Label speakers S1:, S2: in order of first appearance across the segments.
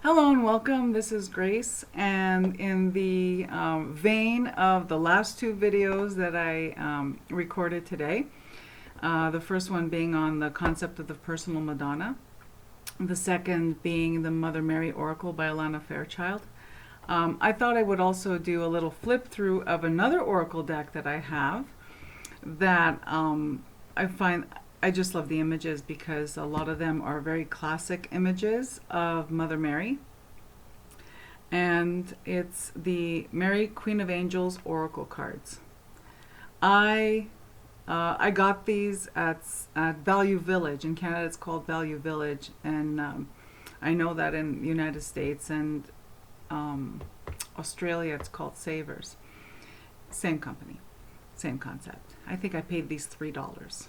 S1: Hello and welcome. This is Grace, and in the vein of the last two videos that I recorded today, the first one being on the concept of the personal Madonna, the second being the Mother Mary Oracle by Alana Fairchild, I thought I would also do a little flip through of another oracle deck that I have that I find I just love the images because a lot of them are very classic images of Mother Mary. And it's the Mary Queen of Angels Oracle cards. I got these at Value Village. In Canada it's called Value Village, and I know that in the United States and Australia it's called Savers. Same company, same concept. I think I paid these $3.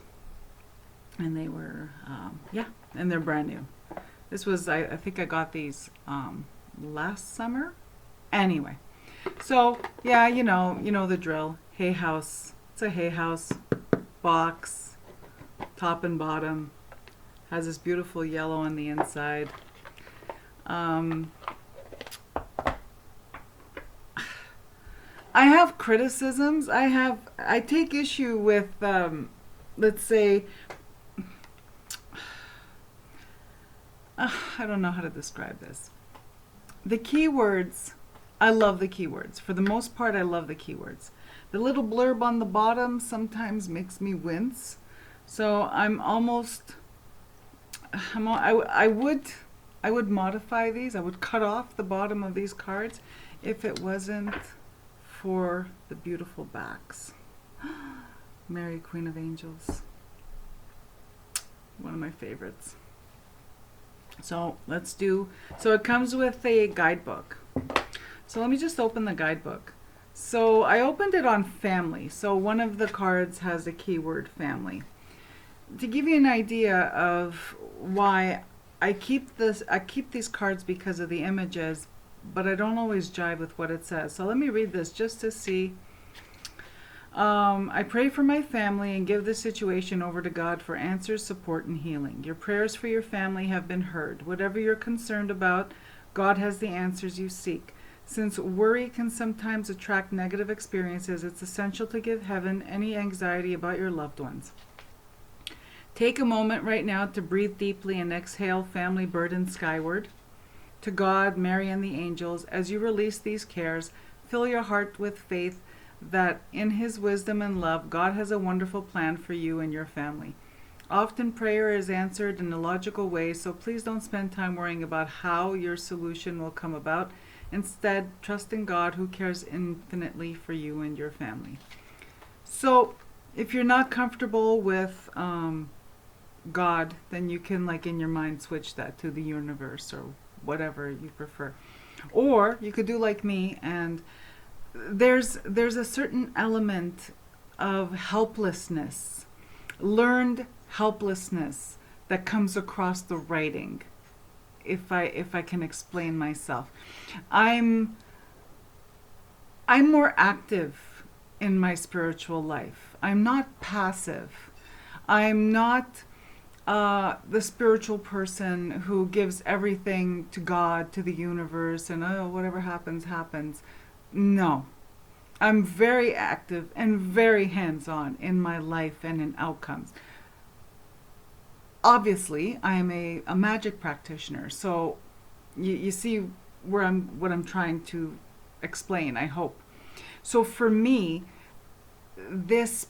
S1: And they were, and they're brand new. This was, I think I got these last summer. Anyway, so yeah, you know the drill. Hay house. It's a hay house box, top and bottom. Has this beautiful yellow on the inside. I have criticisms. I take issue with, let's say, I don't know how to describe this. The keywords, I love the keywords. For the most part, I love the keywords. The little blurb on the bottom sometimes makes me wince. So I would modify these. I would cut off the bottom of these cards if it wasn't for the beautiful backs. Mary, Queen of Angels. One of my favorites. So so it comes with a guidebook. So let me just open the guidebook. So I opened it on family. So one of the cards has the keyword family. To give you an idea of why I keep these cards because of the images, but I don't always jive with what it says. So let me read this just to see. I pray for my family and give the situation over to God for answers, support, and healing. Your prayers for your family have been heard. Whatever you're concerned about, God has the answers you seek. Since worry can sometimes attract negative experiences, it's essential to give heaven any anxiety about your loved ones. Take a moment right now to breathe deeply and exhale family burden skyward. To God, Mary, and the angels, as you release these cares, fill your heart with faith that in His wisdom and love, God has a wonderful plan for you and your family. Often prayer is answered in a logical way, so please don't spend time worrying about how your solution will come about. Instead, trust in God, who cares infinitely for you and your family. So if you're not comfortable with God, then you can, like, in your mind, switch that to the universe or whatever you prefer. Or you could do like me, and there's a certain element of helplessness, learned helplessness, that comes across the writing. If I can explain myself, I'm more active in my spiritual life. I'm not passive. I'm not the spiritual person who gives everything to God, to the universe, and whatever happens, happens. No. I'm very active and very hands-on in my life and in outcomes. Obviously, I am a magic practitioner, so you see what I'm trying to explain, I hope. So for me, this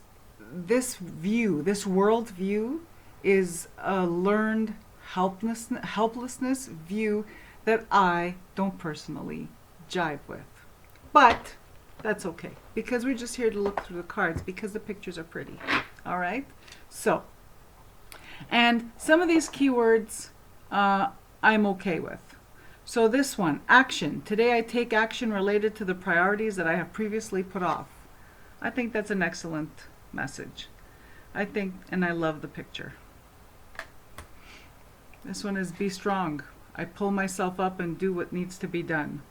S1: world view is a learned helplessness view that I don't personally jive with. But that's okay, because we're just here to look through the cards because the pictures are pretty. All right? So, and some of these keywords I'm okay with. So this one, action. Today I take action related to the priorities that I have previously put off. I think that's an excellent message. I think, and I love the picture. This one is be strong. I pull myself up and do what needs to be done.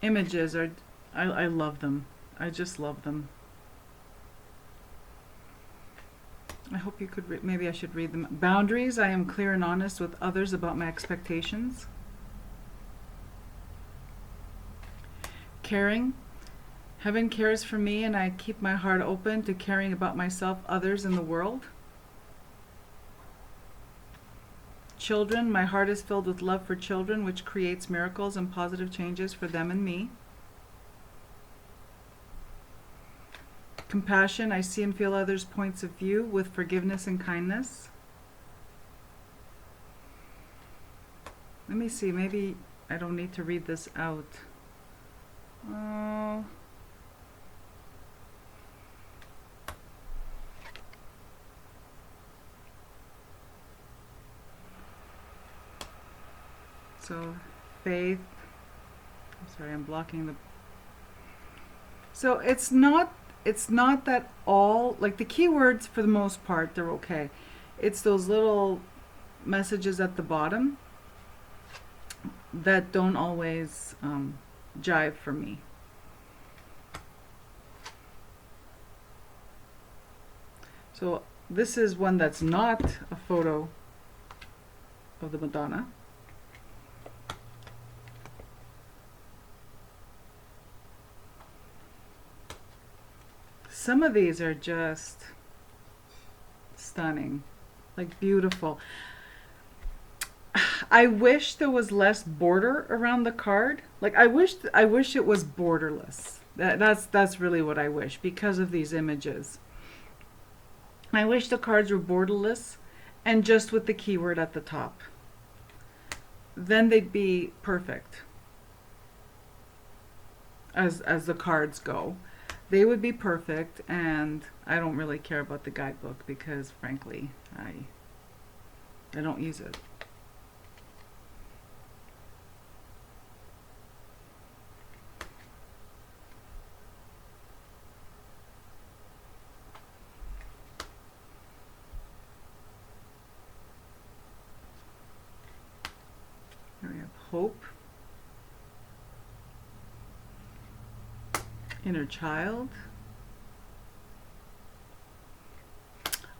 S1: Images are, I love them. I just love them. I hope you could maybe I should read them. Boundaries. I am clear and honest with others about my expectations. Caring. Heaven cares for me, and I keep my heart open to caring about myself, others, and the world. Children. My heart is filled with love for children, which creates miracles and positive changes for them and me. Compassion. I see and feel others' points of view with forgiveness and kindness. Let me see. Maybe I don't need to read this out. So, faith. I'm sorry, I'm blocking the... So it's not that all, like the keywords for the most part, they're okay. It's those little messages at the bottom that don't always jive for me. So this is one that's not a photo of the Madonna. Some of these are just stunning, like beautiful. I wish there was less border around the card. Like I wish it was borderless. That's really what I wish, because of these images. I wish the cards were borderless and just with the keyword at the top. Then they'd be perfect as the cards go. They would be perfect, and I don't really care about the guidebook because, frankly, I don't use it. Here we have hope, inner child.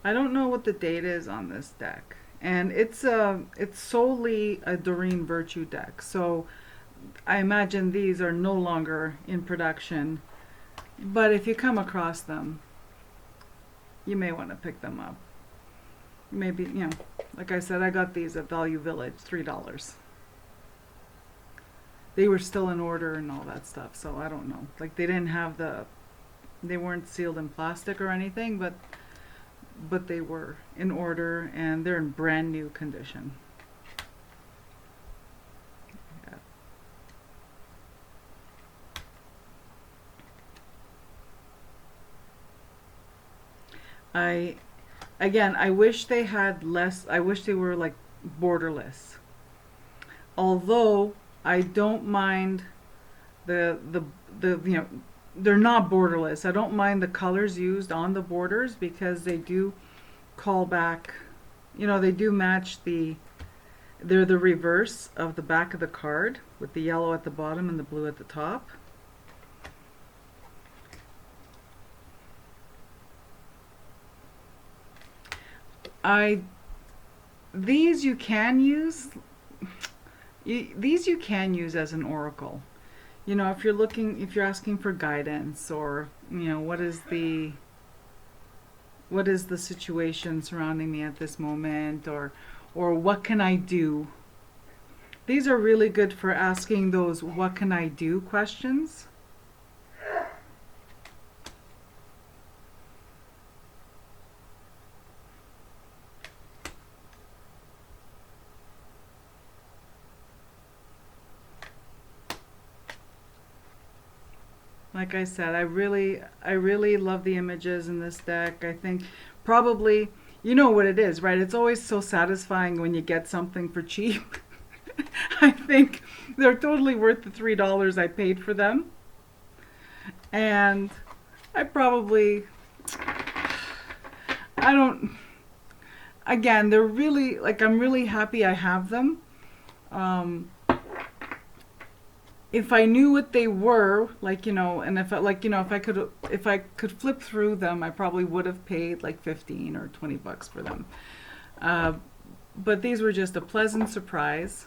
S1: I don't know what the date is on this deck, and it's solely a Doreen Virtue deck, so I imagine these are no longer in production, but if you come across them, you may want to pick them up. Maybe, you know, like I said, I got these at Value Village, $3. They were still in order and all that stuff, so I don't know. Like they weren't sealed in plastic or anything, but they were in order and they're in brand new condition. Yeah. I wish they had less. I wish they were like borderless. Although I don't mind the you know, they're not borderless. I don't mind the colors used on the borders because they do call back, you know, they do match they're the reverse of the back of the card with the yellow at the bottom and the blue at the top. These you can use as an oracle. You know, if you're asking for guidance, or, you know, what is the situation surrounding me at this moment, or what can I do? These are really good for asking those what can I do questions. Like I said, I really love the images in this deck. I think probably, you know what it is, right? It's always so satisfying when you get something for cheap. I think they're totally worth the $3 I paid for them. And again, they're really, like, I'm really happy I have them. if I knew what they were, like, and if I, like, if I could flip through them, I probably would have paid like 15 or 20 bucks for them. But these were just a pleasant surprise,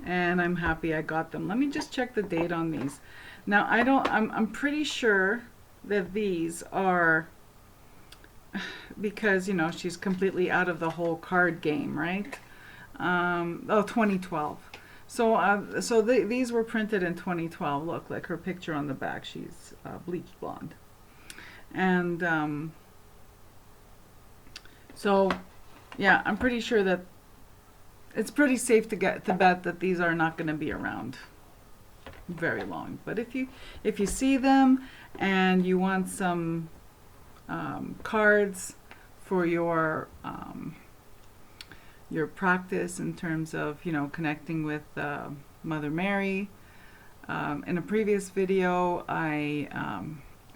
S1: and I'm happy I got them. Let me just check the date on these. Now, I'm pretty sure that these are, because, she's completely out of the whole card game, right? 2012. So these were printed in 2012. Look, like her picture on the back. She's bleached blonde. And so, yeah, I'm pretty sure that it's pretty safe to bet that these are not going to be around very long. But if you see them and you want some cards for your practice in terms of connecting with Mother Mary. In a previous video, I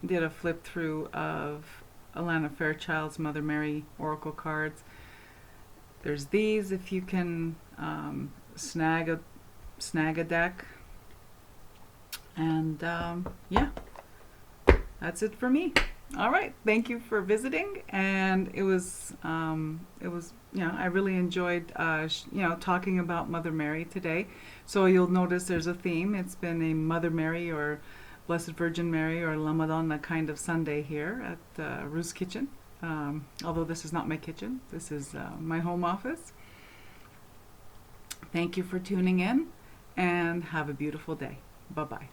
S1: did a flip through of Alana Fairchild's Mother Mary Oracle cards. There's these if you can snag a deck. And yeah, that's it for me. All right, thank you for visiting, and it was I really enjoyed talking about Mother Mary today. So you'll notice there's a theme. It's been a Mother Mary or Blessed Virgin Mary or La Madonna kind of Sunday here at Ruth's Kitchen. Although this is not my kitchen, this is my home office. Thank you for tuning in, and have a beautiful day. Bye-bye.